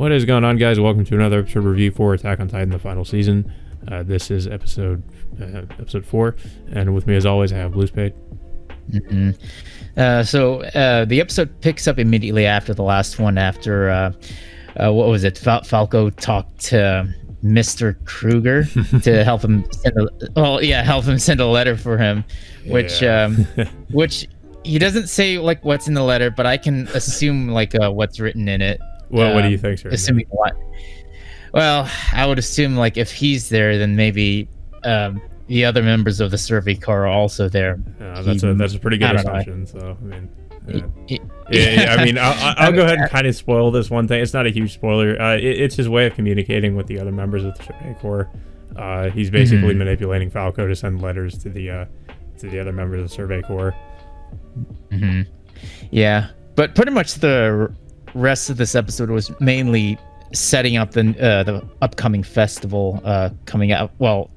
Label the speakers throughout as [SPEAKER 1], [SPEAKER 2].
[SPEAKER 1] What is going on, guys? Welcome to another episode review for Attack on Titan: The Final Season. This is episode 4, and with me, as always, I have Bluespade.
[SPEAKER 2] So the episode picks up immediately after the last one. After what was it? Falco talked to Mr. Kruger to help him send a letter for him, which which he doesn't say like what's in the letter, but I can assume like what's written in it.
[SPEAKER 1] What do you think, sir?
[SPEAKER 2] Assuming what? Well, I would assume like if he's there, then maybe the other members of the Survey Corps are also there.
[SPEAKER 1] That's a pretty good assumption. So I mean, I mean, I'll go ahead and kind of spoil this one thing. It's not a huge spoiler. It's his way of communicating with the other members of the Survey Corps. He's basically manipulating Falco to send letters to the other members of the Survey Corps.
[SPEAKER 2] Yeah, but pretty much the rest of this episode was mainly setting up the upcoming festival coming out. Well,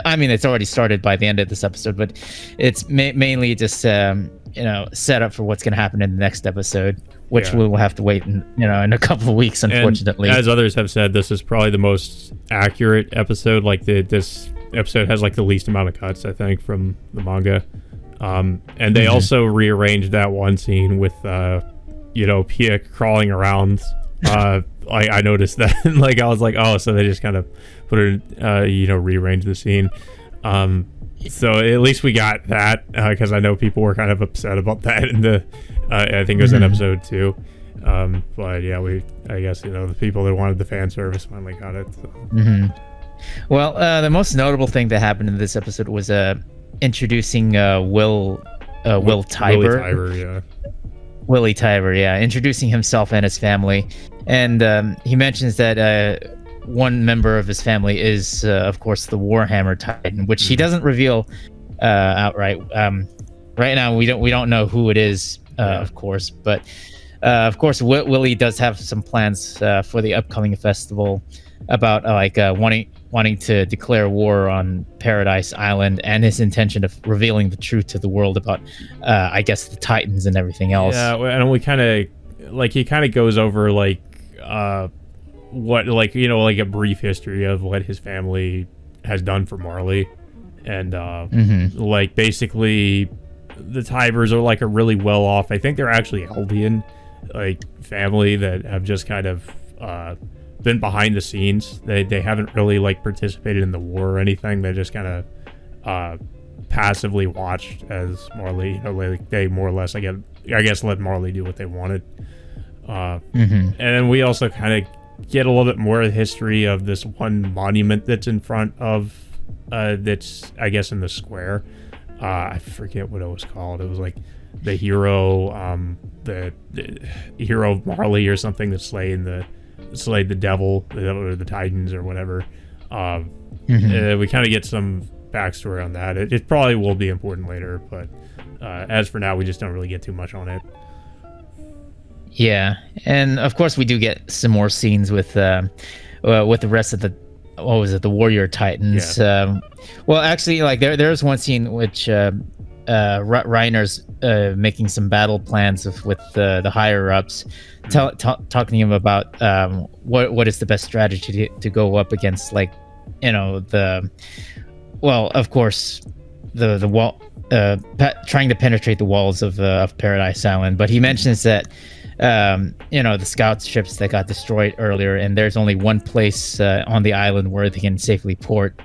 [SPEAKER 2] I mean, it's already started by the end of this episode, but it's mainly just set up for what's going to happen in the next episode, which we will have to wait in a couple of weeks, unfortunately.
[SPEAKER 1] And as others have said, this is probably the most accurate episode. Like this episode has like the least amount of cuts, I think, from the manga. And they also rearranged that one scene with Pia crawling around. I noticed that. Like I was like, oh, so they just kind of put it, rearranged the scene. So at least we got that, because I know people were kind of upset about that in the I think it was in episode 2. But yeah, I guess the people that wanted the fan service finally got it. So.
[SPEAKER 2] Well, the most notable thing that happened in this episode was introducing Will Tiber. Willie Tiber, introducing himself and his family. And he mentions that one member of his family is, of course, the Warhammer Titan, which he doesn't reveal outright. Right now, we don't know who it is, of course. But, of course, Willie does have some plans for the upcoming festival about wanting to declare war on Paradise Island, and his intention of revealing the truth to the world about, I guess, the Titans and everything else.
[SPEAKER 1] Yeah, and we kind of he kind of goes over what a brief history of what his family has done for Marley, and basically the Tibers are like a really well off. I think they're actually Eldian family that have just kind of been behind the scenes. They haven't really participated in the war or anything. They just kind of passively watched as Marley, they more or less I guess let Marley do what they wanted. And then we also kind of get a little bit more of the history of this one monument that's in front of that's I guess in the square. I forget what it was called. It was like the hero the hero of Marley or something that slayed the devil or the Titans or whatever. We kind of get some backstory on that. It probably will be important later, but as for now, we just don't really get too much on it.
[SPEAKER 2] Yeah, and of course we do get some more scenes with the rest of the the Warrior Titans.
[SPEAKER 1] Yeah.
[SPEAKER 2] Well, actually, there's one scene which Reiner's making some battle plans with the higher ups, talking to him about what is the best strategy to go up against, of course the wall, trying to penetrate the walls of Paradise Island. But he mentions that the scout ships that got destroyed earlier, and there's only one place on the island where they can safely port.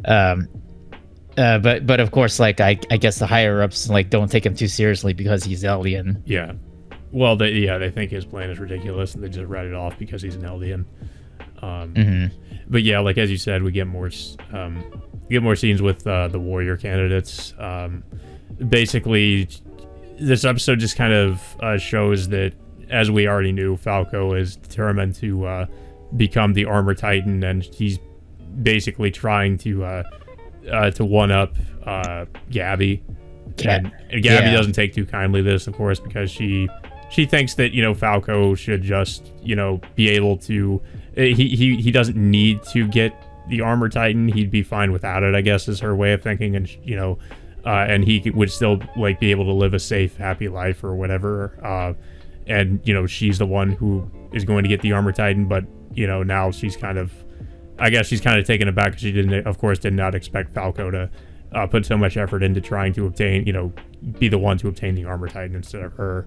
[SPEAKER 2] But of course, I guess the higher ups don't take him too seriously because he's Eldian.
[SPEAKER 1] Yeah, well, they think his plan is ridiculous and they just write it off because he's an Eldian. But yeah, as you said, we get more scenes with the warrior candidates. Basically, this episode just kind of shows that, as we already knew, Falco is determined to become the Armor Titan, and he's basically trying to one up Gabby. And Gabby doesn't take too kindly to this, of course, because she thinks that Falco should just be able to. He doesn't need to get the Armor Titan. He'd be fine without it, I guess, is her way of thinking, and and he would still be able to live a safe, happy life or whatever. and she's the one who is going to get the Armor Titan, but now she's kind of, I guess she's kind of taken aback because she did not expect Falco to put so much effort into trying to obtain, be the one to obtain the Armor Titan instead of her.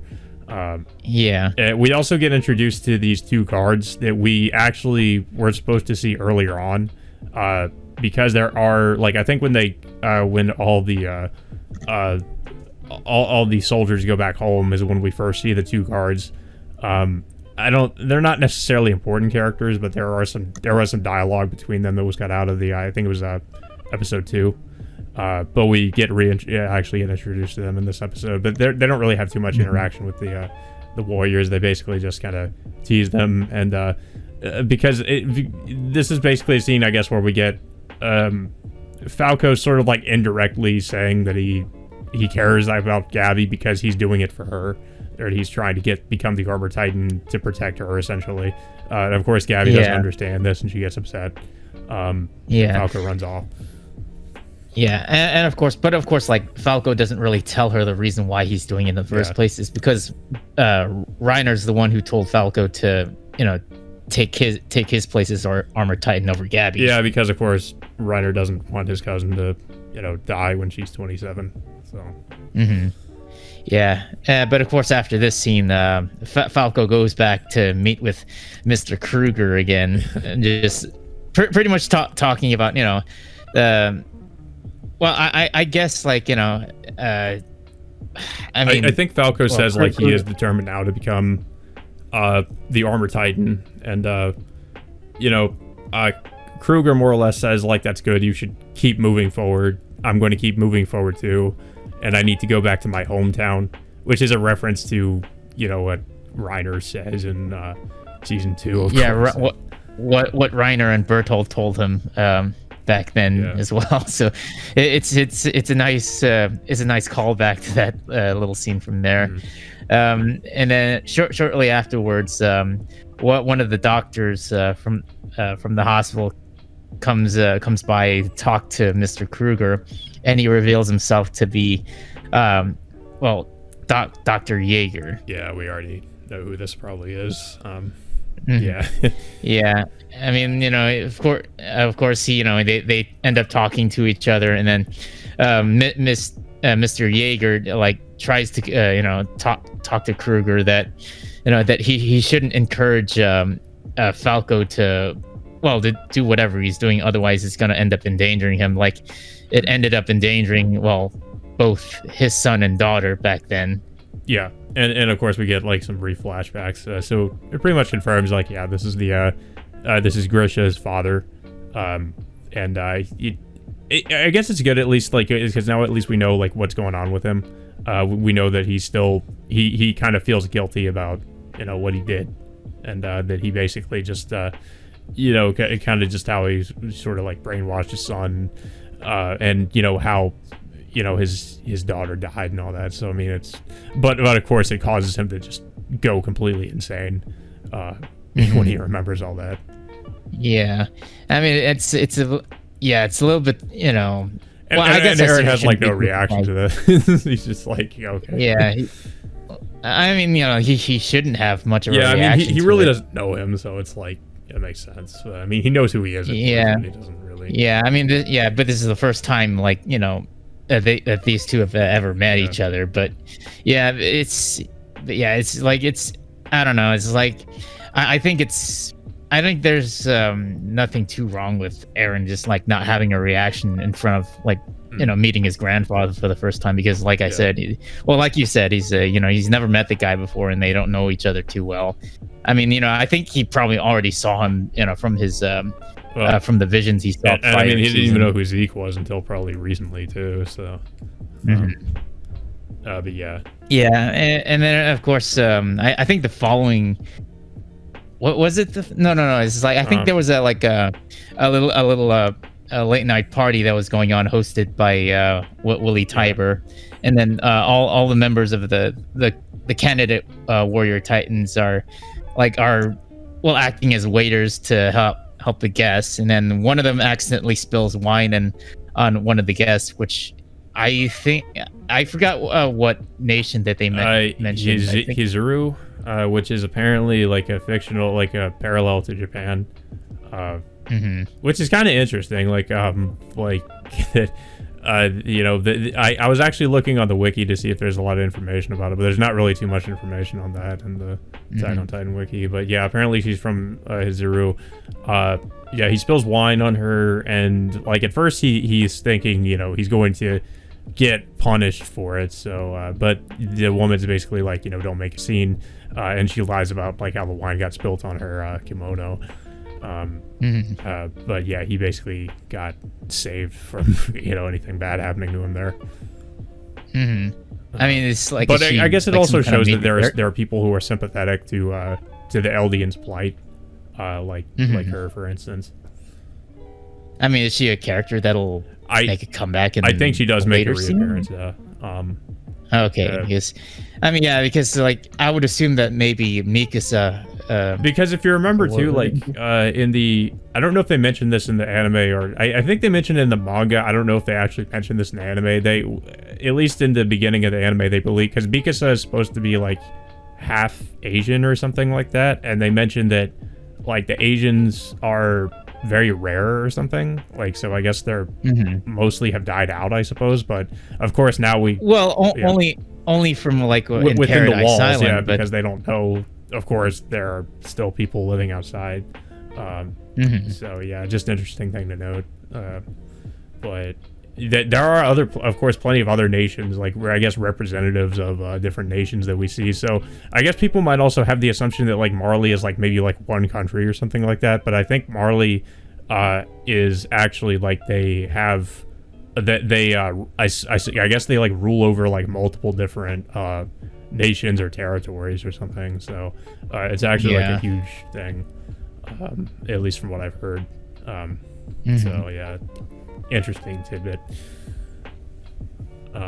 [SPEAKER 1] We also get introduced to these two guards that we actually were supposed to see earlier on, because there are, like, I think when all the all the soldiers go back home is when we first see the two guards. They're not necessarily important characters, but there was some dialogue between them that was cut out of I think it was episode 2. But we get actually get introduced to them in this episode, but they don't really have too much interaction with the warriors. They basically just kind of tease them, and because this is basically a scene, I guess, where we get Falco sort of like indirectly saying that he cares about Gabby because he's doing it for her, or he's trying to become the Armor Titan to protect her, essentially. And of course, Gabby doesn't understand this, and she gets upset. Falco runs off.
[SPEAKER 2] Yeah, and of course, like, Falco doesn't really tell her the reason why he's doing it in the first place is because Reiner's the one who told Falco to, take his place as Armor Titan over Gabby.
[SPEAKER 1] Yeah, because of course Reiner doesn't want his cousin to, die when she's 27. So.
[SPEAKER 2] Mm-hmm. Yeah, but of course after this scene, Falco goes back to meet with Mr. Kruger again, and just pretty much talking about, well, I guess, like, I
[SPEAKER 1] think Falco says, like, he is determined now to become the Armor Titan, and Kruger more or less says, like, that's good, you should keep moving forward. I'm going to keep moving forward too, and I need to go back to my hometown, which is a reference to what Reiner says in season 2.
[SPEAKER 2] What Reiner and Bertolt told him back then as well. So it's a nice callback to that little scene from there. And then shortly afterwards, one of the doctors from the hospital comes by to talk to Mr. Kruger, and he reveals himself to be Dr. Jaeger.
[SPEAKER 1] Yeah, we already know who this probably is.
[SPEAKER 2] Yeah. I mean, of course, they end up talking to each other, and then Mr. Jaeger, like, tries to talk to Kruger that that he shouldn't encourage Falco to do whatever he's doing, otherwise it's going to end up endangering him, like it ended up endangering both his son and daughter back then.
[SPEAKER 1] Yeah. And of course we get, like, some brief flashbacks. So it pretty much confirms, like, this is this is Grisha's father. And I guess it's good, at least, like, because now at least we know, like, what's going on with him. We know that he's still, he kind of feels guilty about, what he did. And that he basically just, kind of just how he sort of, like, brainwashed his son. And, how his daughter died and all that. So I mean, but of course it causes him to just go completely insane when he remembers all that.
[SPEAKER 2] Yeah, I mean, it's a little bit,
[SPEAKER 1] I guess Eren has, like, no reaction to this. He's just like, okay.
[SPEAKER 2] Yeah. I mean, he shouldn't have much of a reaction.
[SPEAKER 1] Yeah, I mean, he really doesn't know him, so it's like, it makes sense. I mean, he knows who he is.
[SPEAKER 2] Yeah.
[SPEAKER 1] He doesn't really.
[SPEAKER 2] Yeah, I mean, but this is the first time, like, that these two have ever met each other. But it's like, I don't know. It's like, I think there's nothing too wrong with Eren just, like, not having a reaction in front of, like, meeting his grandfather for the first time, because, like I said, like you said, he's he's never met the guy before, and they don't know each other too well. I mean, I think he probably already saw him, from his from the visions he saw.
[SPEAKER 1] And I mean, he didn't even know who Zeke was until probably recently too. So, but yeah.
[SPEAKER 2] Yeah, and then of course, I think the following. What was it? No. It's like, I think there was a little late night party that was going on, hosted by Willie Tybur, and then all the members of the candidate warrior titans are acting as waiters to help the guests, and then one of them accidentally spills wine on one of the guests, which I think I forgot what nation that they mentioned.
[SPEAKER 1] Hizuru, which is apparently like a fictional, like a parallel to Japan, which is kind of interesting. Like you know, I was actually looking on the wiki to see if there's a lot of information about it, but there's not really too much information on that in the Attack on Titan wiki. But yeah, apparently she's from Hizuru. Yeah, he spills wine on her, and like at first he's thinking, you know, he's going to get punished for it. So, but the woman's basically like, you know, don't make a scene, and she lies about like how the wine got spilt on her kimono. But yeah, he basically got saved from, you know, anything bad happening to him there.
[SPEAKER 2] I mean, it's like,
[SPEAKER 1] but I guess it also shows that there are people who are sympathetic to the Eldians' plight, like her, for instance.
[SPEAKER 2] I mean, is she a character that'll make a comeback?
[SPEAKER 1] I think she does make a reappearance.
[SPEAKER 2] Okay, because I mean, yeah, because like I would assume that maybe Mikasa.
[SPEAKER 1] Because if you remember too, like in the, I don't know if they mentioned this in the anime, or I think they mentioned it in the manga. I don't know if they actually mentioned this in the anime. They, at least in the beginning of the anime, they believe, because Mikasa is supposed to be like half Asian or something like that, and they mentioned that like the Asians are very rare or something, like, so I guess they're mostly have died out, I suppose. But of course now
[SPEAKER 2] only from like
[SPEAKER 1] within
[SPEAKER 2] Paradise
[SPEAKER 1] the walls,
[SPEAKER 2] Island,
[SPEAKER 1] yeah,
[SPEAKER 2] but
[SPEAKER 1] because they don't know. Of course, there are still people living outside. So yeah, just interesting thing to note. But there are other, of course, plenty of other nations, like I guess representatives of different nations that we see. So I guess people might also have the assumption that like Marley is like maybe like one country or something like that. But I think Marley is actually like they have that they I guess they like rule over like multiple different nations or territories or something. So it's actually like a huge thing, at least from what I've heard. So yeah, interesting tidbit.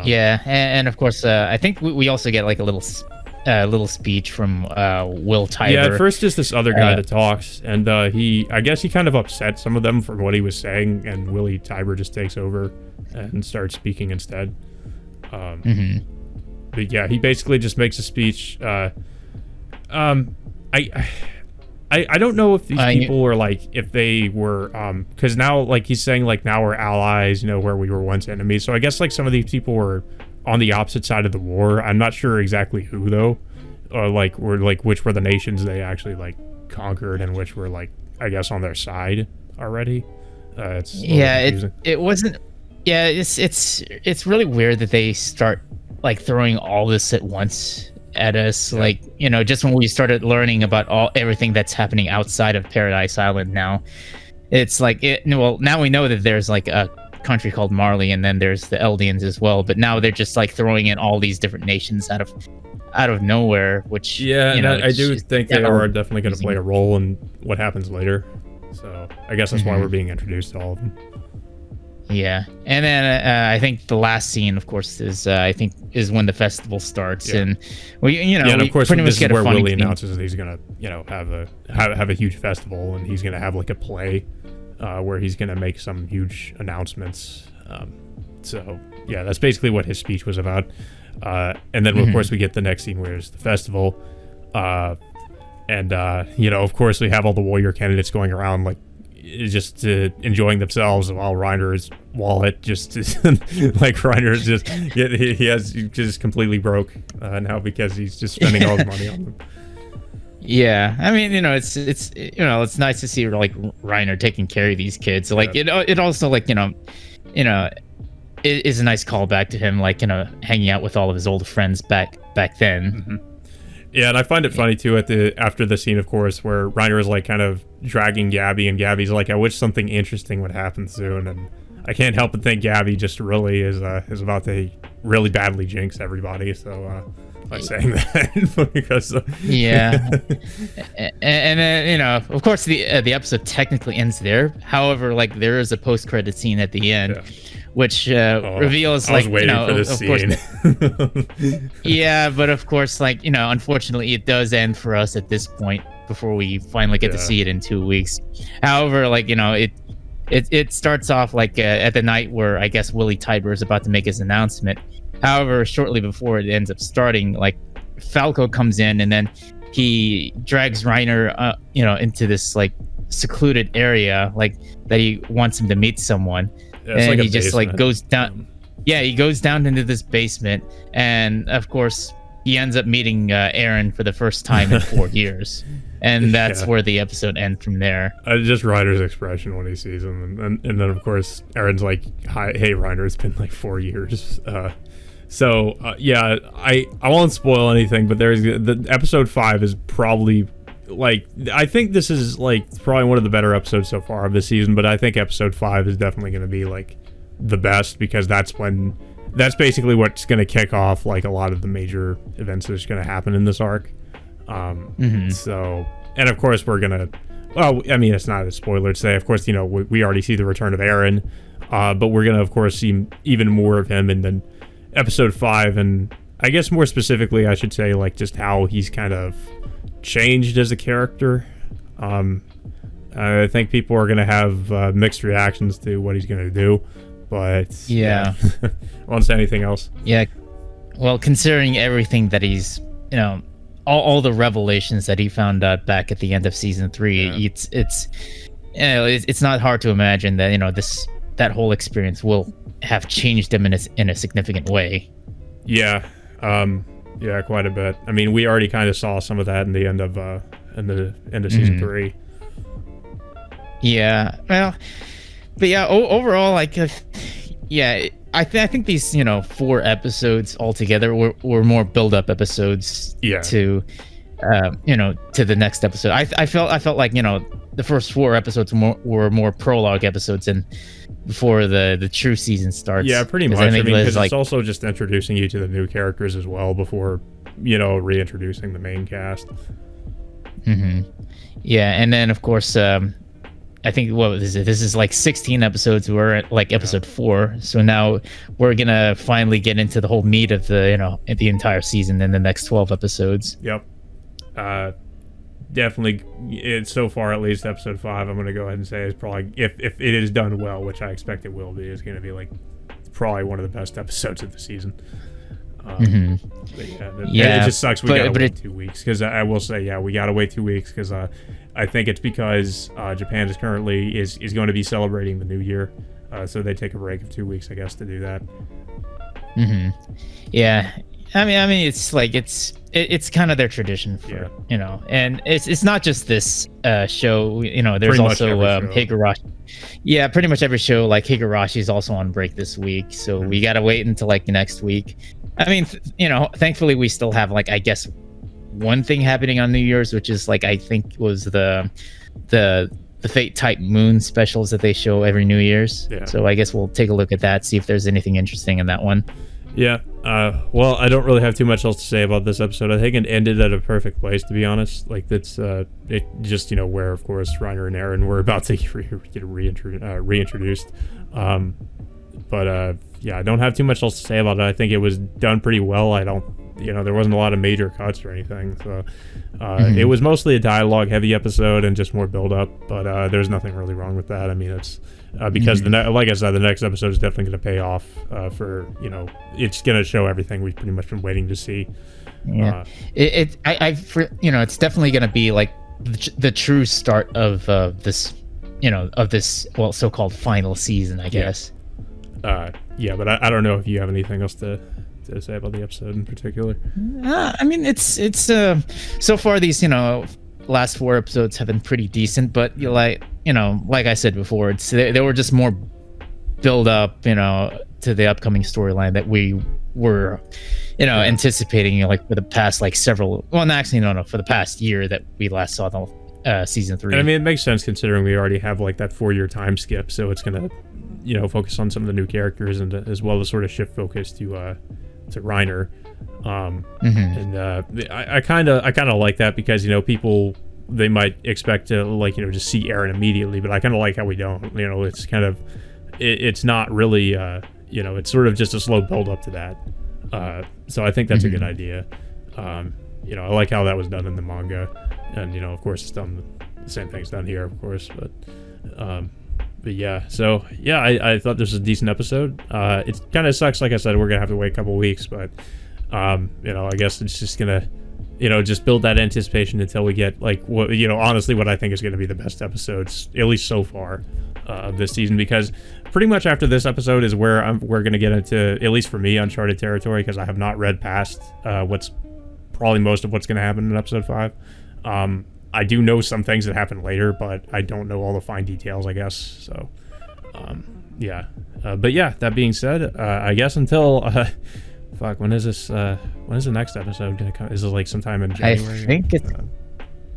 [SPEAKER 2] Yeah, and of course, I think we also get like a little speech from Will Tiber.
[SPEAKER 1] Yeah, at first just this other guy that talks, and I guess he kind of upset some of them for what he was saying, and Willie Tiber just takes over and starts speaking instead. But yeah, he basically just makes a speech. I don't know if these people were like, if they were, because now like he's saying like now we're allies, you know, where we were once enemies. So I guess like some of these people were on the opposite side of the war. I'm not sure exactly who though, or like were like which were the nations they actually like conquered and which were like I guess on their side already.
[SPEAKER 2] It wasn't. Yeah, it's really weird that they start like throwing all this at once at us, like, you know, just when we started learning about everything that's happening outside of Paradise Island. Now it's like now we know that there's like a country called Marley, and then there's the Eldians as well, but now they're just like throwing in all these different nations out of nowhere, which
[SPEAKER 1] I do think they are definitely going to play a role in what happens later. So I guess that's why we're being introduced to all of them.
[SPEAKER 2] Yeah, and then I think the last scene, of course, is when the festival starts, and
[SPEAKER 1] and of course this is where Willie announces that he's gonna have a huge festival, and he's gonna have like a play where he's gonna make some huge announcements. So yeah, that's basically what his speech was about. And then of course we get the next scene where it's the festival, and of course we have all the warrior candidates going around like just enjoying themselves while Reiner's wallet just like Reiner's just he just completely broke now because he's just spending all his money on them.
[SPEAKER 2] Yeah, I mean, it's nice to see like Reiner taking care of these kids. Like it also like it is a nice callback to him, like hanging out with all of his old friends back then.
[SPEAKER 1] Yeah, and I find it funny too after the scene, of course, where Reiner is like kind of dragging Gabby, and Gabby's like, "I wish something interesting would happen soon," and I can't help but think Gabby just really is about to really badly jinx everybody. So by saying that, because
[SPEAKER 2] and then of course the episode technically ends there. However, like there is a post-credit scene at the end. Which reveals, like,
[SPEAKER 1] I was waiting for this scene.
[SPEAKER 2] Yeah, but of course, like, unfortunately, it does end for us at this point before we finally get to see it in 2 weeks. However, like, it starts off like at the night where I guess Willie Tybur is about to make his announcement. However, shortly before it ends up starting, like Falco comes in and then he drags Reiner, into this like secluded area, like that he wants him to meet someone, and like he just like goes down. Yeah, he goes down into this basement, and of course he ends up meeting Eren for the first time in 4 years, and that's where the episode ends from there.
[SPEAKER 1] Just Reiner's expression when he sees him, and then of course Eren's like, "Hi, hey Reiner, it's been like 4 years." I won't spoil anything, but there's the episode 5 is probably like, I think this is like probably one of the better episodes so far of the season, but I think episode 5 is definitely going to be like the best, because that's basically what's going to kick off like a lot of the major events that's going to happen in this arc. So, and of course we're gonna, well, I mean, it's not a spoiler to say, of course, we already see the return of Eren, but we're gonna of course see even more of him in then episode 5, and I guess more specifically I should say like just how he's kind of changed as a character. I think people are gonna have mixed reactions to what he's gonna do, but I won't say anything else.
[SPEAKER 2] Well, considering everything that he's, all the revelations that he found out back at the end of season 3, it's not hard to imagine that that whole experience will have changed him in a significant way.
[SPEAKER 1] Quite a bit. I mean, we already kind of saw some of that in the end of season 3.
[SPEAKER 2] Overall, like, I think these 4 episodes altogether were more build-up episodes to the next episode. I felt like the first 4 episodes were more prologue episodes, and before the true season starts.
[SPEAKER 1] Yeah, pretty much. I mean, because it's also just introducing you to the new characters as well before reintroducing the main cast.
[SPEAKER 2] And then of course I think this is like 16 episodes. We're at like episode 4, so now we're gonna finally get into the whole meat of the entire season in the next 12 episodes.
[SPEAKER 1] Definitely, so far at least episode 5, I'm gonna go ahead and say is probably, if it is done well, which I expect it will be, is gonna be like probably one of the best episodes of the season. It just sucks we gotta wait 2 weeks, because I will say we gotta wait 2 weeks, because I think it's because Japan is currently is going to be celebrating the new year, so they take a break of 2 weeks, I guess, to do that.
[SPEAKER 2] I mean, it's like it's kind of their tradition for and it's not just this show. There's pretty also Higurashi. Yeah, pretty much every show. Like Higurashi is also on break this week, so we gotta wait until like next week. I mean, thankfully we still have like, I guess, one thing happening on New Year's, which is like, I think was the Fate Type Moon specials that they show every New Year's. So I guess we'll take a look at that, see if there's anything interesting in that one.
[SPEAKER 1] Well, I don't really have too much else to say about this episode. I think it ended at a perfect place, to be honest. Like, it's it just, where of course Reiner and Eren were about to get reintroduced. I don't have too much else to say about it. I think it was done pretty well. I don't, there wasn't a lot of major cuts or anything. So it was mostly a dialogue heavy episode and just more build up, but there's nothing really wrong with that. I mean, it's because like I said, the next episode is definitely going to pay off for, it's going to show everything we've pretty much been waiting to see.
[SPEAKER 2] It's definitely going to be like the true start of this, of this, well, so-called final season, I guess.
[SPEAKER 1] But I don't know if you have anything else to say about the episode in particular.
[SPEAKER 2] I mean, it's so far these last 4 episodes have been pretty decent, but like I said before, they were just more build up to the upcoming storyline that we were anticipating for the past like several, well, no, for the past year that we last saw the season 3.
[SPEAKER 1] And I mean, it makes sense considering we already have like that 4-year time skip, so it's gonna focus on some of the new characters, and as well as sort of shift focus to Reiner. And I kind of like that, because people, they might expect to just see Eren immediately, but I kind of like how we don't. It's kind of it's not really it's sort of just a slow build up to that. So I think that's a good idea. I like how that was done in the manga, and of course it's done the same thing's done here, of course, but But yeah, so yeah, I thought this was a decent episode. It kind of sucks, like I said, we're gonna have to wait a couple weeks, but you know, I guess it's just gonna, you know, just build that anticipation until we get like what, you know, honestly what I think is gonna be the best episodes, at least so far, of this season, because pretty much after this episode is where we're gonna get into, at least for me, uncharted territory, because I have not read past what's probably most of what's gonna happen in episode 5. I do know some things that happen later, but I don't know all the fine details, I guess. So, yeah. But yeah, that being said, I guess until, fuck, when is this, when is the next episode gonna come? Is it like sometime in January?
[SPEAKER 2] I think it's,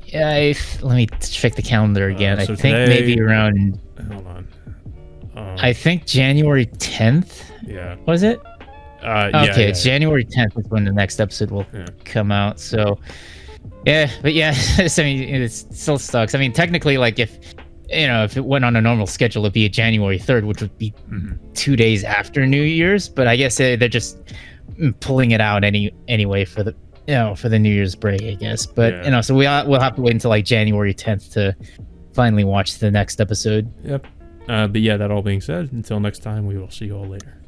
[SPEAKER 2] yeah, let me check the calendar again.
[SPEAKER 1] So
[SPEAKER 2] I think
[SPEAKER 1] today,
[SPEAKER 2] maybe around,
[SPEAKER 1] hold on.
[SPEAKER 2] I think January 10th.
[SPEAKER 1] Yeah.
[SPEAKER 2] Was it? Okay,
[SPEAKER 1] yeah,
[SPEAKER 2] January 10th is when the next episode will come out. So, yeah, but yeah, I mean, it still sucks. I mean, technically, like if it went on a normal schedule, it'd be January 3rd, which would be 2 days after New Year's. But I guess they're just pulling it out anyway for the for the New Year's break, I guess. But so we'll have to wait until like January 10th to finally watch the next episode.
[SPEAKER 1] Yep. But yeah, that all being said, until next time, we will see you all later.